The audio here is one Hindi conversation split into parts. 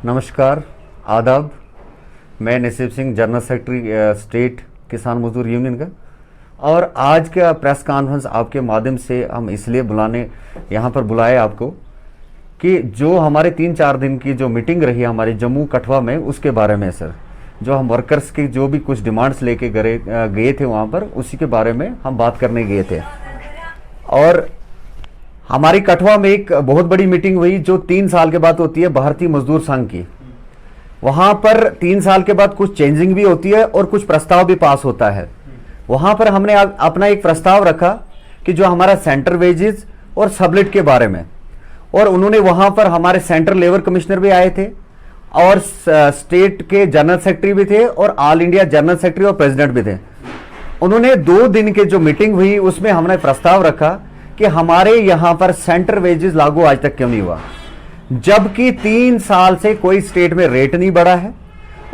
नमस्कार, आदाब। मैं नसीब सिंह, जनरल सेक्रेटरी स्टेट किसान मजदूर यूनियन का। और आज का प्रेस कॉन्फ्रेंस आपके माध्यम से हम इसलिए यहाँ पर बुलाए आपको कि जो हमारे 3-4 दिन की जो मीटिंग रही हमारे जम्मू कठवा में, उसके बारे में सर, जो हम वर्कर्स की जो भी कुछ डिमांड्स लेके गए थे वहाँ पर, उसी के बारे में हम बात करने गए थे। और हमारी कठवा में एक बहुत बड़ी मीटिंग हुई जो 3 साल के बाद होती है भारतीय मजदूर संघ की। वहां पर 3 साल के बाद कुछ चेंजिंग भी होती है और कुछ प्रस्ताव भी पास होता है। वहां पर हमने अपना एक प्रस्ताव रखा कि जो हमारा सेंटर वेजेस और सबलेट के बारे में, और उन्होंने वहां पर हमारे सेंट्रल लेबर कमिश्नर भी आए थे और स्टेट के जनरल सेक्रेटरी भी थे और ऑल इंडिया जनरल सेक्रेटरी और प्रेसिडेंट भी थे। उन्होंने 2 दिन की जो मीटिंग हुई उसमें हमने प्रस्ताव रखा कि हमारे यहां पर सेंटर वेजेस लागू आज तक क्यों नहीं हुआ, जबकि 3 साल से कोई स्टेट में रेट नहीं बढ़ा है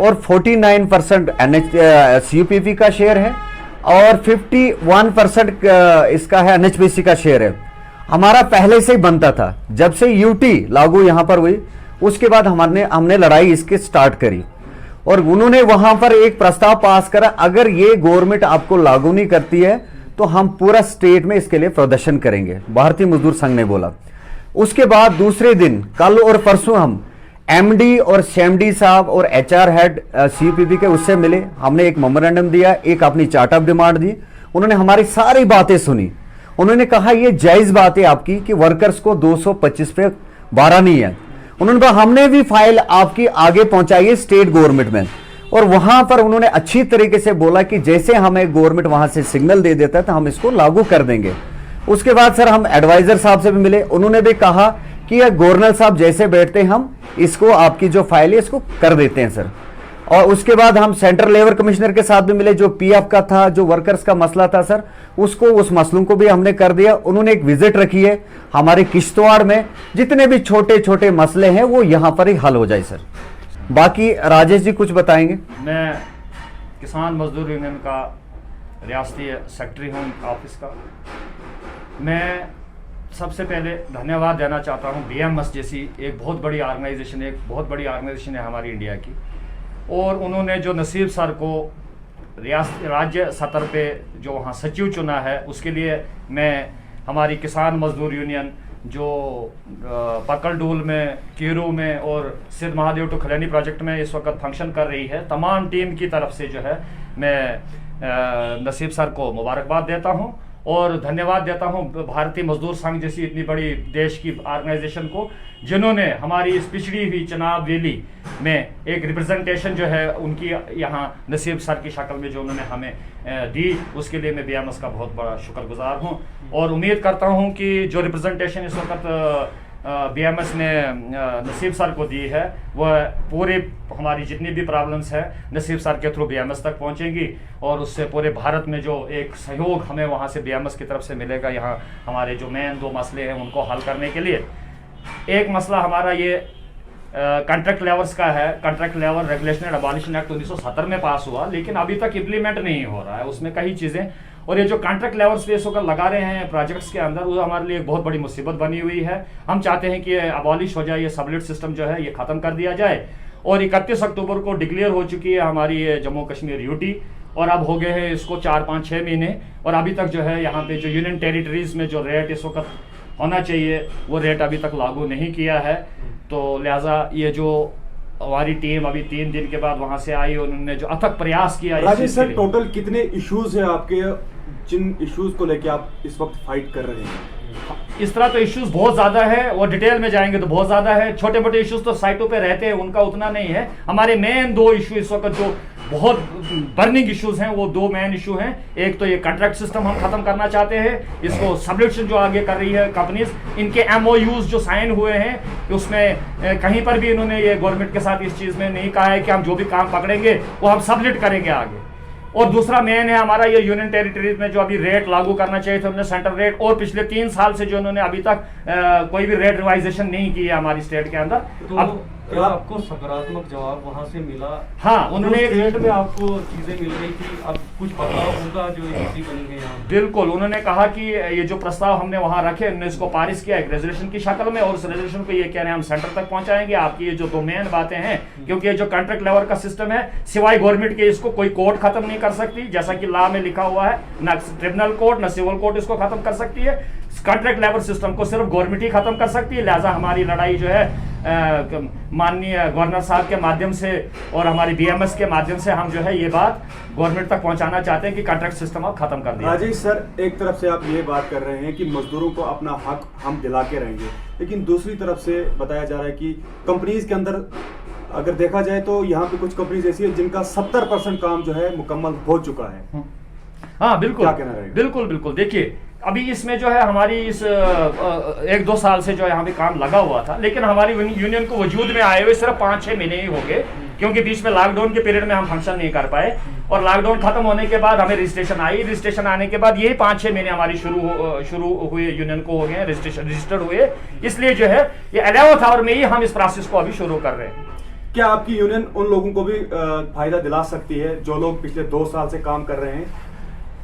और 49% CUPP का शेयर है और 51% इसका है NHPC का शेयर है। हमारा पहले से ही बनता था। जब से UT लागू यहां पर हुई उसके बाद हमने लड़ाई इसकी स्टार्ट करी और उन्होंने वहां पर एक प्रस्ताव पास करा, अगर ये गवर्नमेंट आपको लागू नहीं करती है तो हम पूरा स्टेट में इसके लिए प्रदर्शन करेंगे, भारतीय मजदूर संघ ने बोला। उसके बाद दूसरे दिन, कल और परसों, हम MD और CMD साहब और HR हेड CUPP के उससे मिले। हमने एक मेमोरेंडम दिया, एक अपनी चार्ट ऑफ डिमांड दी। उन्होंने हमारी सारी बातें सुनी। उन्होंने कहा ये जायज बात है आपकी कि वर्कर्स को 225 पे 12 नहीं है। उन्होंने कहा हमने भी फाइल आपकी आगे पहुंचाई है स्टेट गवर्नमेंट में, और वहां पर उन्होंने अच्छी तरीके से बोला कि जैसे हमें गवर्नमेंट वहां से सिग्नल दे देता है तो हम इसको लागू कर देंगे। उसके बाद सर हम एडवाइजर साहब से भी मिले। उन्होंने भी कहा कि यह गवर्नर साहब जैसे बैठते हैं हम इसको, आपकी जो फाइल है इसको कर देते हैं सर। और उसके बाद हम सेंट्रल लेबर कमिश्नर के साथ भी मिले। जो PF का था, जो वर्कर्स का मसला था सर, उस मसलों को भी हमने कर दिया। उन्होंने एक विजिट रखी है हमारे किश्तवाड़ में, जितने भी छोटे छोटे मसले हैं वो यहाँ पर ही हल हो जाए सर। बाकी राजेश जी कुछ बताएंगे। मैं किसान मजदूर यूनियन का रियासती सेक्रेटरी हूँ ऑफिस का। मैं सबसे पहले धन्यवाद देना चाहता हूँ BMS जैसी एक बहुत बड़ी ऑर्गेनाइजेशन है हमारी इंडिया की, और उन्होंने जो नसीब सर को राज्य स्तर पे जो वहाँ सचिव चुना है, उसके लिए मैं हमारी किसान मजदूर यूनियन जो पकलडूल में, कीरू में और सिद्ध महादेव टू खलैनी प्रोजेक्ट में इस वक्त फंक्शन कर रही है, तमाम टीम की तरफ से जो है मैं नसीब सर को मुबारकबाद देता हूं और धन्यवाद देता हूं भारतीय मजदूर संघ जैसी इतनी बड़ी देश की ऑर्गेनाइजेशन को, जिन्होंने हमारी इस पिछड़ी हुई चुनाव रैली में एक रिप्रेजेंटेशन जो है उनकी यहाँ नसीब सर की शक्ल में जो उन्होंने हमें दी, उसके लिए मैं BMS का बहुत बड़ा शुक्रगुजार हूँ। और उम्मीद करता हूँ कि जो रिप्रेजेंटेशन इस वक्त BMS ने नसीब सर को दी है वह पूरे हमारी जितनी भी प्रॉब्लम्स है नसीब सर के थ्रू BMS तक पहुंचेंगी, और उससे पूरे भारत में जो एक सहयोग हमें वहां से BMS की तरफ से मिलेगा, यहाँ हमारे जो मेन 2 मसले हैं उनको हल करने के लिए। एक मसला हमारा ये कॉन्ट्रैक्ट लेवर्स का है। कॉन्ट्रैक्ट लेवर रेगुलेशन एंड अबॉलिशन एक्ट 1970 में पास हुआ, लेकिन अभी तक इम्प्लीमेंट नहीं हो रहा है उसमें कई चीज़ें, और ये जो कॉन्ट्रैक्ट लेवर्स पे होकर लगा रहे हैं प्रोजेक्ट्स के अंदर, वो हमारे लिए एक बहुत बड़ी मुसीबत बनी हुई है। हम चाहते हैं कि ये अबॉलिश हो जाए, ये सबलेट सिस्टम जो है ये खत्म कर दिया जाए। और 31 अक्टूबर को डिक्लेयर हो चुकी है हमारी ये जम्मू कश्मीर UT, और अब हो गए हैं इसको 4-5-6 महीने, और अभी तक जो है यहाँ पे जो यूनियन टेरिटरीज में जो रेट इस वक्त होना चाहिए वो रेट अभी तक लागू नहीं किया है। तो लिहाजा ये जो हमारी टीम अभी 3 दिन के बाद वहां से आई, उन्होंने जो अथक प्रयास किया। राजेश सर, टोटल कितने इश्यूज हैं आपके, जिन इश्यूज को लेके आप इस वक्त फाइट कर रहे हैं? इस तरह तो इश्यूज बहुत ज्यादा है, और डिटेल में जाएंगे तो बहुत ज्यादा है। छोटे मोटे इश्यूज तो साइटों पे रहते हैं, उनका उतना नहीं है। हमारे मेन 2 इशू इस वक्त जो बहुत बर्निंग इश्यूज हैं वो 2 मेन इशू हैं। एक तो ये कॉन्ट्रैक्ट सिस्टम हम खत्म करना चाहते हैं, इसको सबलेशन जो आगे कर रही है कंपनीज, इनके MOUs जो साइन हुए हैं उसमें कहीं पर भी इन्होंने ये गवर्नमेंट के साथ इस चीज में नहीं कहा है कि हम जो भी काम पकड़ेंगे वो हम सबलेट करेंगे आगे। और दूसरा मेन है हमारा ये यूनियन टेरिटरीज में जो अभी रेट लागू करना चाहिए था उन्होंने सेंट्रल रेट, और पिछले 3 साल से जो उन्होंने अभी तक कोई भी रेट रिवाइजेशन नहीं की है हमारी स्टेट के अंदर। तो अब क्या आपको सकारात्मक जवाब वहां से मिला? हाँ, उन्होंने स्टेट में आपको चीजें मिल रही थी, अब कुछ बदलाव होगा जो यूनिटी बनी है यहाँ? बिल्कुल, उन्होंने कहा कि ये जो प्रस्ताव हमने वहां रखे, उन्होंने इसको पारित किया एक रेजोल्यूशन की शक्ल में, और उस रेजोल्यूशन को ये कह रहे हैं हम सेंटर तक पहुंचाएंगे। आपकी ये जो दो मेन बातें हैं, क्योंकि ये जो कॉन्ट्रैक्ट लेवल का सिस्टम है, सिवाय गवर्नमेंट के इसको कोई कोर्ट खत्म नहीं कर सकती, जैसा कि लॉ में लिखा हुआ है, ना ट्रिब्यूनल कोर्ट ना सिविल कोर्ट इसको खत्म कर सकती है। कॉन्ट्रैक्ट लेवल सिस्टम को सिर्फ गवर्नमेंट ही खत्म कर सकती है। लिहाजा हमारी लड़ाई जो है माननीय गवर्नर साहब के माध्यम से और हमारी बीएमएस के माध्यम से हम जो है ये बात गवर्नमेंट तक पहुंचाना चाहते हैं कि कॉन्ट्रैक्ट सिस्टम अब खत्म कर दिया। राजेश सर, एक तरफ से आप ये बात कर रहे हैं कि मजदूरों को अपना हक हम दिला के रहेंगे, लेकिन दूसरी तरफ से बताया जा रहा है कि कंपनीज के अंदर अगर देखा जाए तो यहाँ पे कुछ कंपनीज ऐसी है जिनका 70% काम जो है मुकम्मल हो चुका है। हाँ बिल्कुल, क्या कहना रहेगा? बिल्कुल बिल्कुल। देखिए, अभी इसमें जो है हमारी इस 1-2 साल से जो है यहाँ पे काम लगा हुआ था, लेकिन हमारी यूनियन को वजूद में आए हुए सिर्फ 5-6 महीने ही हो गए, क्योंकि बीच में लॉकडाउन के पीरियड में हम फंक्शन नहीं कर पाए, और लॉकडाउन खत्म होने के बाद हमें रजिस्ट्रेशन आई। रजिस्ट्रेशन आने के बाद यही 5-6 महीने हमारी शुरू हुए, यूनियन को हो गए रजिस्टर्ड हुए, इसलिए जो है ये 11th आवर में ही हम इस प्रोसेस को अभी शुरू कर रहे हैं। क्या आपकी यूनियन उन लोगों को भी फायदा दिला सकती है जो लोग पिछले 2 साल से काम कर रहे हैं?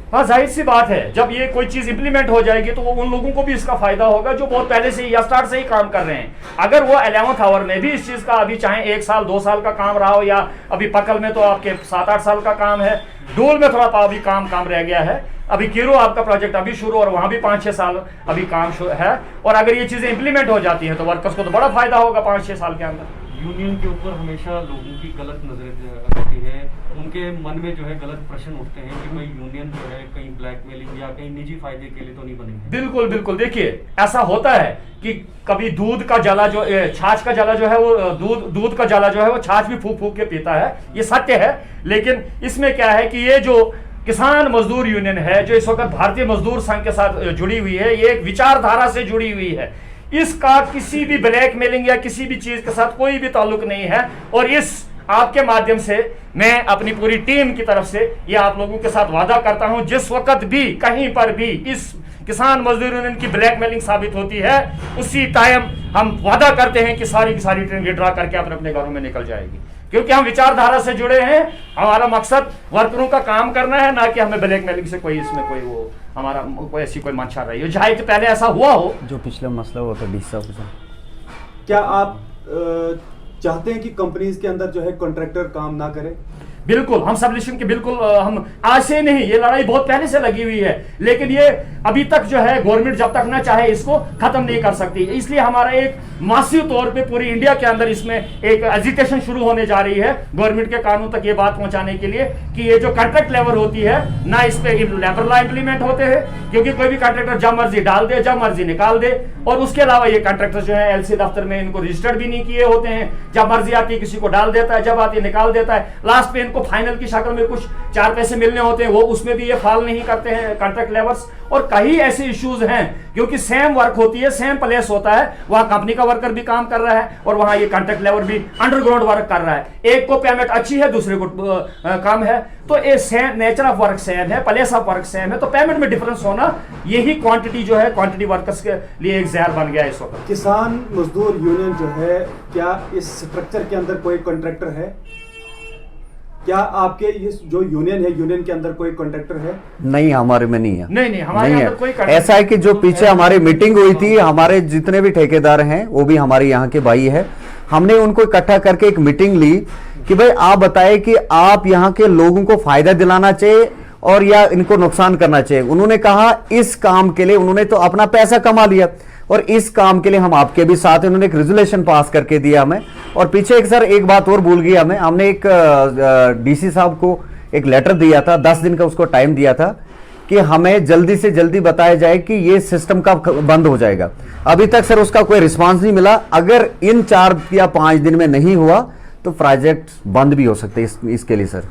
हाँ, जाहिर सी बात है, जब ये कोई चीज इंप्लीमेंट हो जाएगी तो वो उन लोगों को भी इसका फायदा होगा जो बहुत पहले से ही या स्टार्ट से ही काम कर रहे हैं। अगर वो 11th आवर में भी इस चीज का अभी चाहे 1 साल 2 साल का काम रहा हो, या अभी पकल में तो आपके 7-8 साल का काम है, डोल में थोड़ा अभी काम रह गया है, अभी कीरो आपका प्रोजेक्ट अभी शुरू, और वहां भी 5-6 साल अभी काम है, और अगर ये चीजें इंप्लीमेंट हो जाती हैं तो वर्कर्स को तो बड़ा फायदा होगा 5-6 साल के अंदर। यूनियन के ऊपर हमेशा लोगों की गलत नजर रहती है, उनके मन में जो है गलत प्रश्न उठते हैं कि भाई यूनियन जो है कहीं ब्लैकमेलिंग या कहीं निजी फायदे के लिए तो नहीं बनी है। बिल्कुल बिल्कुल। देखिए, ऐसा होता है कि कभी दूध का जला जो छाछ का जला जो है वो दूध का जला जो है वो छाछ भी फूक फूक के पीता है, ये सत्य है। लेकिन इसमें क्या है कि ये जो किसान मजदूर यूनियन है, जो इस वक्त भारतीय मजदूर संघ के साथ जुड़ी हुई है, ये एक विचारधारा से जुड़ी हुई है, इसका किसी भी ब्लैकमेलिंग या किसी भी चीज के साथ कोई भी ताल्लुक नहीं है। और इस आपके माध्यम से मैं अपनी पूरी टीम की तरफ से ये आप लोगों के साथ वादा करता हूं, जिस वक्त भी कहीं पर भी इस किसान मजदूर यूनियन की ब्लैकमेलिंग साबित होती है, उसी टाइम हम वादा करते हैं कि सारी की सारी ट्रेन विड्रॉ करके अपने अपने घरों में निकल जाएगी, क्योंकि हम विचारधारा से जुड़े हैं। हमारा मकसद वर्करों का काम करना है, ना कि हमें ब्लैकमेलिंग से कोई इसमें कोई वो हमारा कोई ऐसी कोई मंशा रही हो, चाहे तो पहले ऐसा हुआ हो। जो पिछला मसला हुआ था 20 साल। क्या आप चाहते हैं कि कंपनीज के अंदर जो है कॉन्ट्रैक्टर काम ना करे? बिल्कुल, हम सबलिशन के बिल्कुल हम आज से नहीं, ये लड़ाई बहुत पहले से लगी हुई है, लेकिन ये अभी तक जो है गवर्नमेंट जब तक ना चाहे इसको खत्म नहीं कर सकती। इसलिए हमारा एक मासिव तौर पे पूरी इंडिया के अंदर इसमें एक एजिटेशन शुरू होने जा रही है गवर्नमेंट के कानून तक ये बात पहुंचाने के लिए कि ये जो कॉन्ट्रैक्ट लेबर होती है ना, इस पे लेबर लॉ इंप्लीमेंट होते हैं, क्योंकि कोई भी कॉन्ट्रैक्टर जब मर्जी डाल दे जब मर्जी निकाल दे। और उसके अलावा ये कॉन्ट्रैक्टर जो है एलसी दफ्तर में इनको रजिस्टर्ड भी नहीं किए होते हैं, जब मर्जी आती है किसी को डाल देता है, जब आती है निकाल देता है, लास्ट पे इनको फाइनल की शक्ल में कुछ 4 पैसे मिलने होते हैं, वो उसमें भी ये फाल नहीं करते हैं कॉन्ट्रैक्ट लेबर्स। और कई ऐसे इश्यूज हैं, क्योंकि सेम वर्क होती है, सेम प्लेस होता है, वहां कंपनी का वर्कर भी काम कर रहा है और वहां ये कॉन्ट्रैक्ट लेबर भी अंडरग्राउंड वर्क कर रहा है। एक को पेमेंट अच्छी है, दूसरे को कम है, तो ये same nature of work same है, प्लेस ऑफ वर्क सेम है, तो पेमेंट में डिफरेंस होना यही क्वांटिटी जो है क्वांटिटी वर्कर्स के लिए एक जहर बन गया इस वक्त। किसान मजदूर यूनियन जो है, क्या इस स्ट्रक्चर के अंदर कोई कॉन्ट्रैक्टर है? क्या आपके इस जो यूनियन है, यूनियन के अंदर कोई कॉन्ट्रैक्टर है? नहीं, हमारे में नहीं है। नहीं, हमारे नहीं अंदर कोई है। ऐसा है कि जो पीछे हमारी मीटिंग हुई थी, हमारे जितने भी ठेकेदार हैं वो भी हमारे यहाँ के भाई है, हमने उनको इकट्ठा करके एक मीटिंग ली कि भाई आप बताएं कि आप यहाँ के लोगों को फायदा दिलाना चाहिए और या इनको नुकसान करना चाहिए। उन्होंने कहा इस काम के लिए उन्होंने तो अपना पैसा कमा लिया और इस काम के लिए हम आपके भी साथ हैं। उन्होंने एक रेजोल्यूशन पास करके दिया हमें। और पीछे एक सर एक बात और भूल गई हमें, हमने एक डीसी साहब को एक लेटर दिया था, 10 दिन का उसको टाइम दिया था कि हमें जल्दी से जल्दी बताया जाए कि ये सिस्टम कब बंद हो जाएगा। अभी तक सर उसका कोई रिस्पांस नहीं मिला। अगर इन 4 या 5 दिन में नहीं हुआ तो प्रोजेक्ट बंद भी हो सकते हैं इसके लिए सर।